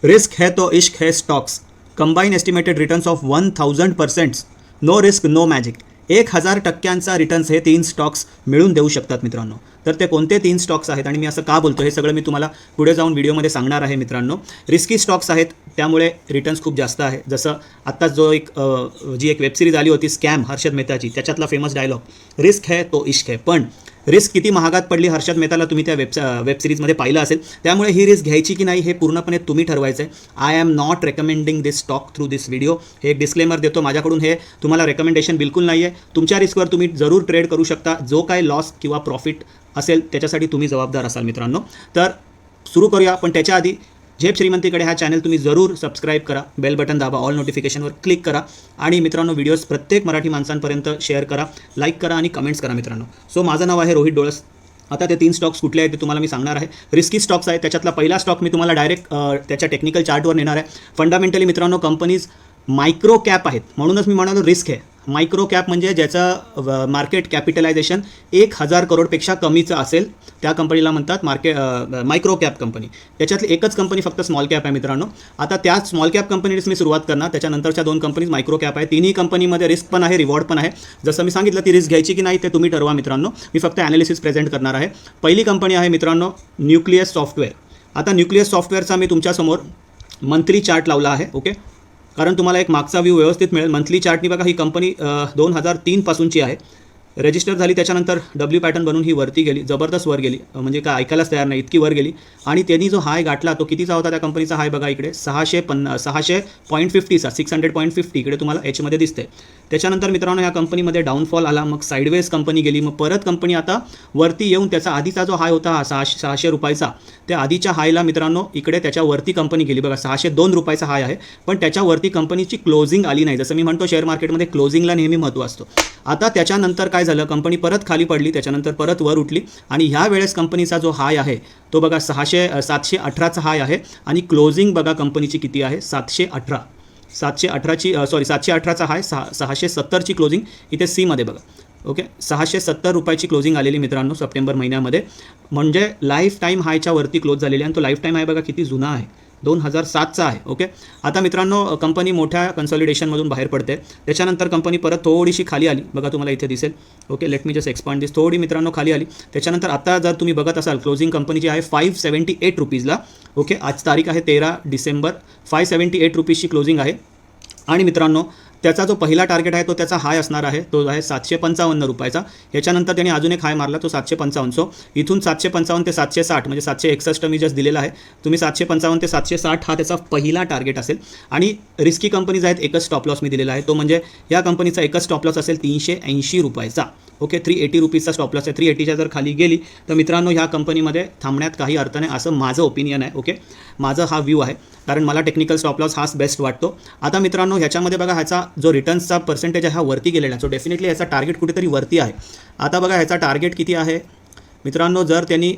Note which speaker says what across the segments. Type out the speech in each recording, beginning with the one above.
Speaker 1: Risk है तो इश्क है stocks. Combine estimated returns of 1000%. No risk no magic. 1000% returns हे 3 स्टॉक्स मिळून देऊ शकतात मित्रांनो. तर ते कोणते 3 स्टॉक्स आहेत आणि मी असं का बोलतो हे सगळं मी तुम्हाला पुढे जाऊन व्हिडिओमध्ये सांगणार आहे मित्रांनो. रिस्की स्टॉक्स आहेत त्यामुळे रिटर्न्स खूप जास्त आहे. जसं आत्ताच जो जी एक वेबसिरीज आली होती स्कॅम हर्षद मेहताची, त्याच्यातला फेमस डायलॉग रिस्क है तो इश्क है. पण रिस्क किती महागात पडली हर्षद मेहताला तुम्ही त्या वेबसिरीजमध्ये पाहिलं असेल. त्यामुळे ही रिस्क घ्यायची की नाही हे पूर्णपणे तुम्ही ठरवायचं आहे. I am not recommending this stock through this video. हे एक डिस्क्लेमर देतो माझ्याकडून. हे तुम्हाला रेकमेंडेशन बिलकुल नाही आहे. तुमच्या रिस्कवर तुम्ही जरूर ट्रेड करू शकता. जो काय लॉस किंवा प्रॉफिट असेल त्याच्यासाठी तुम्ही जबाबदार असाल मित्रांनो. तर सुरू करूया. पण त्याच्या आधी झेप श्रीमंतीकडे हा चॅनल तुम्ही जरूर सबस्क्राईब करा, बेल बटन दाबा, ऑल नोटिफिकेशनवर क्लिक करा आणि मित्रांनो व्हिडिओज प्रत्येक मराठी माणसांपर्यंत शेअर करा, लाईक करा आणि कमेंट्स करा मित्रांनो. सो माझं नाव आहे रोहित डोळस. आता ते 3 स्टॉक्स कुठले आहेत ते तुम्हाला मी सांगणार आहे. रिस्की स्टॉक्स आहेत. त्याच्यातला पहिला स्टॉक मी तुम्हाला डायरेक्ट त्याच्या टेक्निकल चार्टवर नेणार आहे. फंडामेंटली मित्रांनो कंपनीज मायक्रो कॅप आहेत, म्हणूनच मी म्हणालो रिस्क आहे. मायक्रो कॅप म्हणजे ज्याचं मार्केट कॅपिटलायझेशन 1000 करोडपेक्षा कमीचं असेल त्या कंपनीला म्हणतात मायक्रो कॅप कंपनी. त्याच्यातली एकच कंपनी फक्त स्मॉल कॅप आहे मित्रांनो. आता त्या स्मॉल कॅप कंपनीच मी सुरुवात करणार. त्याच्यानंतरच्या 2 कंपनीज मायक्रो कॅप आहे. तिन्ही कंपनीमध्ये रिस्क पण आहे, रिवॉर्ड पण आहे. जसं मी सांगितलं ती रिस्क घ्यायची की नाही ते तुम्ही ठरवा मित्रांनो. मी फक्त ॲनालिसिस प्रेझेंट करणार आहे. पहिली कंपनी आहे मित्रांनो न्यूक्लियस सॉफ्टवेअर. आता न्यूक्लियस सॉफ्टवेअरचा मी तुमच्यासमोर मंथली चार्ट लावला आहे. ओके, कारण तुम्हाला एक मागचा व्ह्यू व्यवस्थित मिळेल. मंथली चार्टनी बघा ही कंपनी 2003 पासूनची आहे. रजिस्टर झाली त्याच्यानंतर डब्ल्यू पॅटर्न बनून ही वरती गेली, जबरदस्त वर गेली, म्हणजे काय ऐकायलाच तयार नाही इतकी वर गेली. आणि त्यांनी जो हाय गाठला तो कितीचा होता त्या कंपनीचा हाय बघा इकडे 600.50चा 600.50 इकडे तुम्हाला एचमध्ये दिसते. त्याच्यानंतर मित्रांनो ह्या कंपनीमध्ये डाऊनफॉल आला, मग साईडवेज कंपनी गेली, मग परत कंपनी आता वरती येऊन त्याचा आधीचा जो हाय होता हा 600 रुपयाचा, त्या आधीच्या हायला मित्रांनो इकडे त्याच्यावरती कंपनी गेली बघा 602 रुपयाचा हाय आहे. पण त्याच्यावरती कंपनीची क्लोजिंग आली नाही. जसं मी म्हणतो शेअर मार्केटमध्ये क्लोजिंगला नेहमी महत्त्व असतो. आता त्याच्यानंतर काय झालं, कंपनी परत खाली पडली, त्याच्यानंतर परत वर उठली आणि ह्या वेळेस कंपनीचा जो हाय आहे तो बघा 718चा हाय आहे आणि क्लोजिंग बघा कंपनीची किती आहे 718चा हाय 670ची क्लोजिंग इथे सीमध्ये बघा. ओके, 670 रुपयाची क्लोजिंग आलेली मित्रांनो सप्टेंबर महिन्यामध्ये, म्हणजे लाईफ टाईम हायच्या वरती क्लोज झालेली. आणि तो लाईफ टाईम हाय बघा किती जुना आहे, 2007चा आहे. ओके, आता मित्रांनो कंपनी मोठ्या कन्सॉलिडेशनमधून बाहेर पडते. त्याच्यानंतर कंपनी परत थोडीशी खाली आली बघा, तुम्हाला इथे दिसेल. Okay, let me just expand this. थोडी मित्रांनो खाली आली. त्याच्यानंतर आता जर तुम्ही बघत असाल क्लोजिंग कंपनीची आहे 578 रुपीजला. ओके, आज तारीख आहे 13 डिसेंबर. 578 रुपीजची क्लोजिंग आहे. आणि मित्रांनो त्याचा जो पहिला टार्गेट आहे तो त्याचा हाय असणार आहे, तो आहे 755 रुपयाचा. याच्यानंतर त्याने अजून एक हाय मारला तो 755. सो इथून 755 ते 760 म्हणजे 761 मी जस्ट दिलेला आहे. तुम्ही 755 ते 760 हा त्याचा पहिला टार्गेट असेल. आणि रिस्की कंपनीज आहेत, एकच स्टॉप लॉस मी दिलेला आहे, तो म्हणजे या कंपनीचा एकच स्टॉप लॉस असेल 380 रुपयाचा. ओके, 380 रुपीजचा स्टॉप लॉस आहे. 380च्या जर खाली गेली तर मित्रांनो ह्या कंपनीमध्ये थांबण्यात काही अर्थ नाही, असं माझं ओपिनियन आहे. ओके, माझा हा व्ह्यू आहे, कारण मला टेक्निकल स्टॉप लॉस हाच बेस्ट वाटतो. आता मित्रांनो ह्याच्यामध्ये बघा ह्याचा जो रिटर्न्सचा पर्सेंटेज आहे हा वरती गेलेला आहे. सो डेफिनेटली ह्याचा टार्गेट कुठेतरी वरती आहे. आता बघा ह्याचा टार्गेट किती आहे मित्रांनो, जर त्यांनी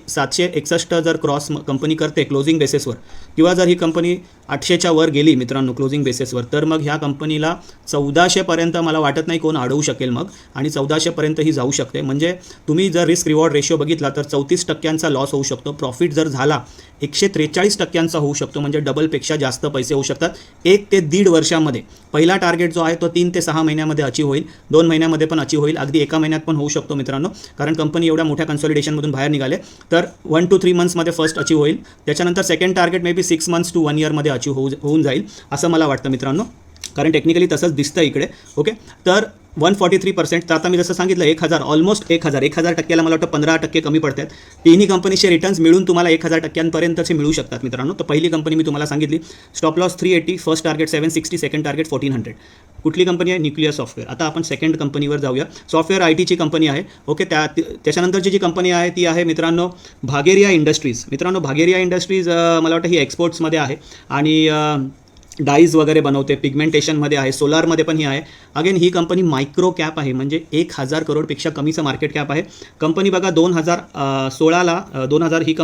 Speaker 1: 761 जर क्रॉस कंपनी करते क्लोजिंग बेसिसवर, किंवा जर ही कंपनी 800च्या वर गेली मित्रांनो क्लोजिंग बेसिसवर, तर मग ह्या कंपनीला 1400पर्यंत मला वाटत नाही कोण अडवू शकेल मग, आणि 1400पर्यंत ही जाऊ शकते. म्हणजे तुम्ही जर रिस्क रिवॉर्ड रेशिओ बघितला तर 34% लॉस होऊ शकतो. प्रॉफिट जर झाला 143% होऊ शकतो, म्हणजे डबलपेक्षा जास्त पैसे होऊ शकतात 1 ते 1.5 वर्षामध्ये. पहिला टार्गेट जो आहे तो 3 ते 6 महिन्यामध्ये अचीव होईल, 2 महिन्यामध्ये पण अचीव होईल, अगदी 1 महिन्यात पण होऊ शकतो मित्रांनो, कारण कंपनी एवढ्या मोठ्या कन्सॉलिडेशनमधून बाहेर निघाले. तर 1 to 3 मंथ्समध्ये फर्स्ट अचीव होईल. त्याच्यानंतर second target maybe 6 months to 1 yearमध्ये अचीव होऊन जाईल असं मला वाटतं मित्रांनो, कारण टेक्निकली तसंच दिसतं इकडे. ओके, तर 143%. तर आता मी जसं सांगितलं 1000 ऑलमोस्ट 1000%ला मला वाटतं 15% कमी पडतात. तिन्ही कंपनीचे रिटर्न्स मिळून तुम्हाला 1000%पर्यंतचे मिळू शकतात मित्रांनो. तर पहिली कंपनी मी तुम्हाला सांगितली stop loss 380, first target 760, second target 1400. कुठली कंपनी आहे? Nucleus software. आता आपण सेकंड कंपनीवर जाऊया. सॉफ्टवेअर IT ची कंपनी आहे. ओके, त्याच्यानंतरची जी कंपनी आहे ती आहे मित्रांनो भागेरिया इंडस्ट्रीज. मित्रांनो भागेरिया इंडस्ट्रीज मला वाटतं ही एक्सपोर्ट्समध्ये आहे आणि डाईज वगैरे बनवते, पिगमेंटेशनमध्ये आहे, सोलारमध्ये पण ही आहे. अगेन ही कंपनी मायक्रो कॅप आहे, म्हणजे 1000 करोडपेक्षा कमीचं मार्केट कॅप आहे. कंपनी बघा 2016ला ही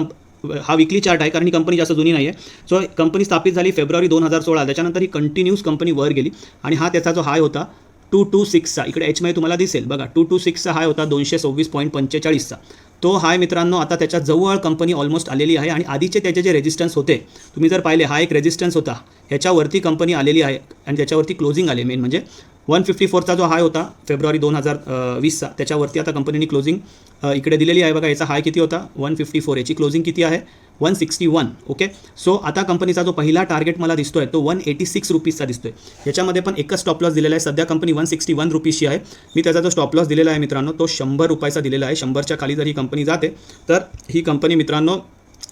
Speaker 1: हा विकली चार्ट आहे, कारण ही कंपनी जास्त जुनी नाही आहे. सो कंपनी स्थापित झाली फेब्रुवारी 2016. त्याच्यानंतर ही कंटिन्यूस कंपनी वर गेली आणि हा त्याचा जो हाय होता 226चा, इकडे एचमध्ये तुम्हाला दिसेल बघा, 226चा हाय होता 226.45चा. तो हाय मित्रांनो आता त्याच्या जवळ कंपनी ऑलमोस्ट आलेली आहे. आणि आधीचे त्याचे जे रेजिस्टन्स होते तुम्ही जर पाहिले, हा एक रेजिस्टन्स होता, ह्याच्यावरती कंपनी आलेली आहे आणि त्याच्यावरती क्लोजिंग आले. मेन म्हणजे 154चा जो हाय होता फेब्रुवारी 2020चा, त्याच्यावरती आता कंपनीने क्लोजिंग इकडे दिलेली आहे बघा. याचा हाय किती होता 154, याची क्लोजिंग किती आहे 161. ओके, सो आता कंपनीचा जो पहिला टार्गेट मला दिसतोय तो 186 रुपीजचा दिसतोय. याच्यामध्ये पण एकच स्टॉप लॉस दिलेला आहे. सध्या कंपनी 161 रुपीजची आहे. मी त्याचा जो स्टॉप लॉस दिलेला आहे मित्रांनो तो 100 रुपयाचा दिलेला आहे. 100च्या खाली जर ही कंपनी जाते तर ही कंपनी मित्रांनो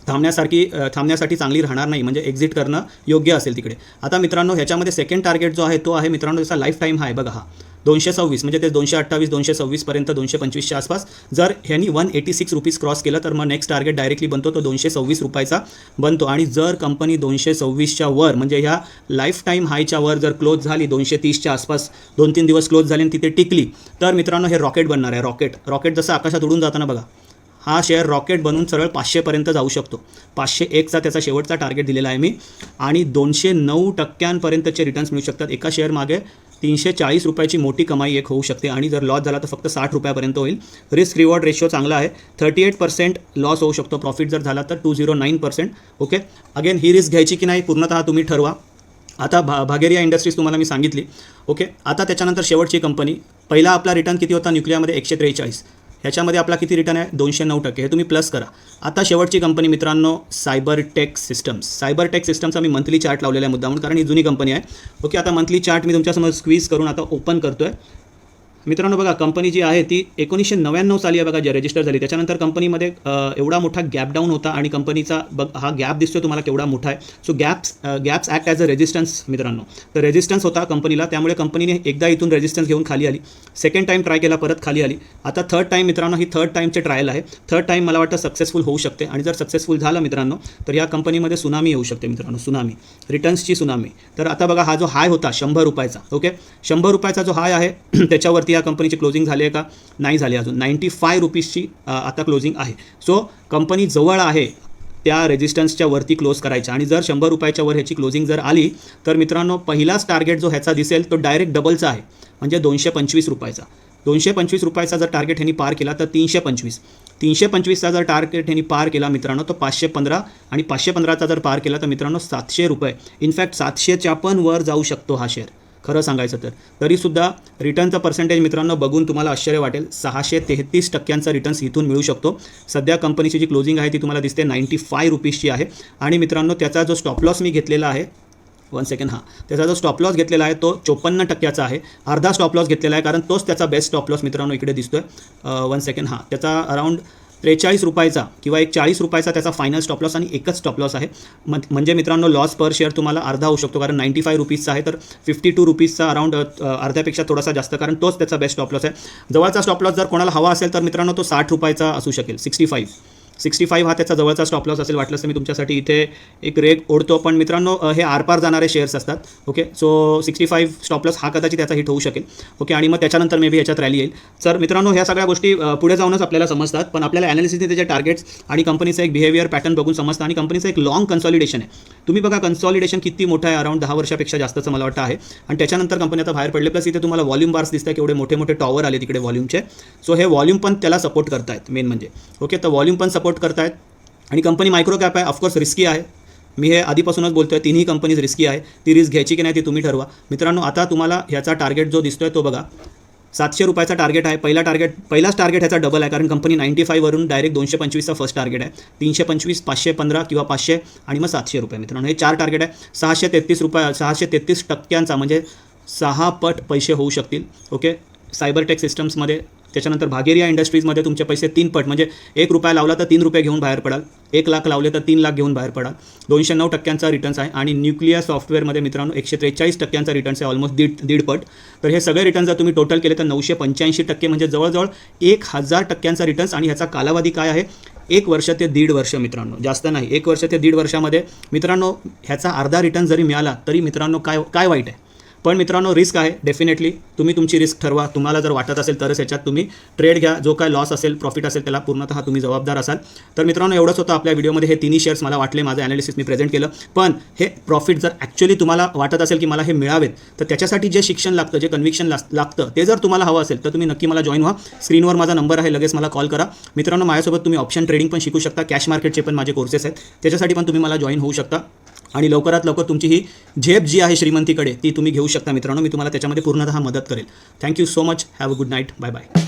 Speaker 1: थांबण्यासाठी चांगली राहणार नाही, म्हणजे एक्झिट करणं योग्य असेल तिकडे. आता मित्रांनो ह्याच्यामध्ये सेकंड टार्गेट जो आहे तो आहे मित्रांनो त्याचा लाईफ टाईम हाय बघा, हा 226, म्हणजे ते 228 226पर्यंत 225च्या आसपास. जर ह्यांनी 186 रुपीज क्रॉस केलं तर मग नेक्स्ट टार्गेट डायरेक्टली बनतो तो 226 रुपयाचा बनतो. आणि जर कंपनी 226च्या वर म्हणजे ह्या लाईफ टाईम हायच्या वर जर क्लोज झाली 230च्या आसपास 2-3 दिवस क्लोज झाले आणि तिथे टिकली तर मित्रांनो हे रॉकेट बनणार आहे. रॉकेट जसं आकाशात उडून जाताना बघा, हा शेअर रॉकेट बनून सरळ 500पर्यंत जाऊ शकतो. 501चा त्याचा शेवटचा टार्गेट दिलेला आहे मी. आणि 209% रिटर्न्स मिळू शकतात. एका शेअर मागे 340 रुपयाची मोठी कमाई एक होऊ शकते. आणि जर लॉस झाला तर फक्त 60 रुपयापर्यंत होईल. रिस्क रिवॉर्ड रेशिओ चांगला आहे. 38% लॉस होऊ शकतो. प्रॉफिट जर झाला तर 209%. ओके, अगेन ही रिस्क घ्यायची की नाही पूर्णतः तुम्ही ठरवा. आता भागेरिया इंडस्ट्रीज तुम्हाला मी सांगितली. ओके, आता त्याच्यानंतर शेवटची कंपनी. पहिला आपला रिटर्न किती होता न्यूक्लियामध्ये 143. ह्याच्यामध्ये आपला किती रिटर्न आहे 209%. हे तुम्ही प्लस करा. आता शेवटची कंपनी मित्रांनो सायबरटेक सिस्टमचा मी मंथली चार्ट लावलेला आहे मुद्दामून, कारण ही जुनी कंपनी आहे. ओके, आता मंथली चार्ट मी तुमच्यासमोर स्क्वीज करून आता ओपन करतो आहे. मित्रांनो बघा, कंपनी जी आहे ती 1999 साली आहे बघा, जे रजिस्टर झाली. त्याच्यानंतर कंपनीमध्ये एवढा मोठा गॅप डाऊन होता आणि कंपनीचा हा गॅप दिसतो तुम्हाला केवढा मोठा आहे. So gaps act as a resistance मित्रांनो. तर रेजिस्टन्स होता कंपनीला, त्यामुळे कंपनीने एकदा इथून रेजिस्टन्स घेऊन खाली आली. सेकंड टाईम ट्राय केला, परत खाली आली. आता थर्ड टाईम मित्रांनो, ही थर्ड टाईमचे ट्रायल आहे. थर्ड टाईम मला वाटतं सक्सेसफुल होऊ शकते. आणि जर सक्सेसफुल झालं मित्रांनो तर या कंपनीमध्ये सुनामी येऊ शकते मित्रांनो, सुनामी, रिटर्न्सची सुनामी. तर आता बघा, हा जो हाय होता 100 रुपयाचा, ओके, 100 रुपयाचा जो हाय आहे त्याच्यावरती या कंपनीची क्लोजिंग झाली आहे का नाही झाली अजून. 95 रुपीजची आता क्लोजिंग आहे. सो कंपनी जवळ आहे त्या रेजिस्टन्सच्या वरती क्लोज करायच्या. आणि जर 100 रुपयाच्या वर ह्याची क्लोजिंग जर आली तर मित्रांनो पहिलाच टार्गेट जो ह्याचा दिसेल तो डायरेक्ट डबलचा आहे, म्हणजे 225 रुपयाचा. 225 रुपयाचा जर टार्गेट ह्यांनी पार केला तर 325चा जर टार्गेट ह्यांनी पार केला मित्रांनो तो 515, आणि 515चा जर पार केला तर मित्रांनो 700 रुपये, इनफॅक्ट 700च्या पण वर जाऊ शकतो हा शेअर. खरं सांगायचं तर तरीसुद्धा रिटर्नचं पर्सेंटेज मित्रांनो बघून तुम्हाला आश्चर्य वाटेल. 633% रिटर्न्स इथून मिळू शकतो. सध्या कंपनीची जी क्लोजिंग आहे ती तुम्हाला दिसते 95 रुपीजची आहे. आणि मित्रांनो त्याचा जो स्टॉप लॉस मी घेतलेला आहे, त्याचा जो स्टॉप लॉस घेतलेला आहे तो 54% आहे. अर्धा स्टॉप लॉस घेतलेला आहे, कारण तोच त्याचा बेस्ट स्टॉप लॉस मित्रांनो इकडे दिसतोय. त्याचा अराउंड 43 रुपयाचा किंवा एक 40 रुपयाचा त्याचा फायनल स्टॉप लॉस आणि एकच स्टॉप लॉस आहे. म्हणजे मित्रांनो लॉस पर शेअर तुम्हाला अर्धा होऊ शकतो, कारण 95 रुपीजचा आहे तर 52 रुपीजचा अराउंड अर्ध्यापेक्षा थोडासा जास्त, कारण तोच त्याचा बेस्ट स्टॉप लॉस आहे. जवळचा स्टॉप लॉस जर कोणाला हवा असेल तर मित्रांनो तो 60 रुपयाचा असू शकेल. 65 हा त्याचा जवळचा स्टॉप लॉस असेल. वाटलं तर मी तुमच्यासाठी इथे एक रेग ओढतो, पण मित्रांनो हे आरपार जाणारे शेअर्स असतात. ओके, सो 65 स्टॉप लॉस हा कदाचित त्याचा हिट होऊ शकेल. ओके, आणि मग त्याच्यानंतर मे बी याच्यात रॅली येईल. तर मित्रांनो ह्या सगळ्या गोष्टी पुढे जाऊनच आपल्याला समजतात, पण आपल्याला ॲनालिसिसने त्याचे टार्गेट्स आणि कंपनीचं एक बिहेवियर पॅटर्न बघून समजतं. आणि कंपनीचं एक लॉंग कन्सॉलिडेशन आहे. तुम्ही बघा कन्सॉलिडेशन किती मोठं आहे, अराउंड 10 वर्षापेक्षा जास्तचं मला वाटतं आहे. आणि त्याच्यानंतर कंपनी आता बाहेर पडले. प्लस इथे तुम्हाला व्हॉल्यूम बार्स दिसतात, केवढे मोठे मोठे टॉवर आले तिकडे व्हॉल्यूमचे. सो हे व्हॉल्यूम पण त्याला सपोर्ट करतायत मेन म्हणजे. ओके, तर व्हॉल्यूम पण सपोर्ट करतायत. आणि कंपनी मायक्रो कॅप आहे, ऑफकोर्स रिस्की आहे. मी हे आधीपासूनच बोलतोय, तिन्ही कंपनीज रिस्की आहे. ती रिस्क घ्यायची की नाही ती तुम्ही ठरवा मित्रांनो. आता तुम्हाला ह्याचा टार्गेट जो दिसतोय तो बघा, 700 रुपयाचा टार्गेट आहे. पहिलाच टार्गेट ह्याचा डबल आहे, कारण कंपनी 95 वरून डायरेक्ट 225चा फर्स्ट टार्गेट आहे. 325, 515 किंवा 500 आणि मग 700 रुपये मित्रांनो, हे 4 टार्गेट आहे. 633% म्हणजे 6 पट पैसे होऊ शकतील. ओके, सायबरटेक सिस्टम्समध्ये. त्याच्यानंतर भागेरिया इंडस्ट्रीजमध्ये तुमचे पैसे 3 पट, म्हणजे 1 रुपया लावला तर 3 रुपये घेऊन बाहेर पडाल. 1 लाख लावले तर 3 लाख घेऊन बाहेर पडाल. 209% रिटर्न्स आहे. आणि न्यूक्लिया सॉफ्टवेअरमध्ये मित्रांनो 143% रिटर्न्स आहे, ऑलमोस्ट दीड पट. तर हे सगळे रिटर्न्स जर तुम्ही टोटल केले तर 985%, म्हणजे जवळजवळ 1000% रिटर्न्स. आणि ह्याचा कालावधी काय आहे, 1 वर्ष ते 1.5 वर्ष मित्रांनो, जास्त नाही. 1 वर्ष ते 1.5 वर्षामध्ये मित्रांनो ह्याचा अर्धा रिटर्न जरी मिळाला तरी मित्रांनो काय वाईट आहे. पण मित्रांनो रिस्क आहे डेफिनेटली, तुम्ही तुमची रिस्क ठरवा. तुम्हाला जर वाटत असेल तरच याच्यात तुम्ही ट्रेड घ्या. जो काय लॉस असेल प्रॉफिट असेल त्याला पूर्णतः तुम्ही जबाबदार असाल. तर मित्रांनो एवढंच होतं आपल्या व्हिडिओमध्ये. हे तिन्ही शेअर्स मला वाटले, माझं ॲनालिसिस मी प्रेझेंट केलं. पण हे प्रॉफिट जर ॲक्च्युअली तुम्हाला वाटत असेल की मला हे मिळावेत, तर त्याच्यासाठी जे शिक्षण लागतं, जे कन्व्हिक्शन लागतं, ते जर तुम्हाला हवं असेल तर तुम्ही नक्की मला जॉईन व्हा. स्क्रीनवर माझा नंबर आहे, लगेच मला कॉल करा. मित्रांनो माझ्यासोबत तुम्ही ऑप्शन ट्रेडिंग पण शिकू शकता. कॅश मार्केटचे पण माझे कोर्सेस आहेत, त्याच्यासाठी पण तुम्ही मला जॉईन होऊ शकता. आणि लवकरात लवकर तुमची ही झेप जी आहे श्रीमंतीकडे ती तुम्ही घेऊ शकता मित्रांनो. मी तुम्हाला त्याच्यामध्ये पूर्णतः मदत करेल. Thank you so much. Have a good night. Bye bye.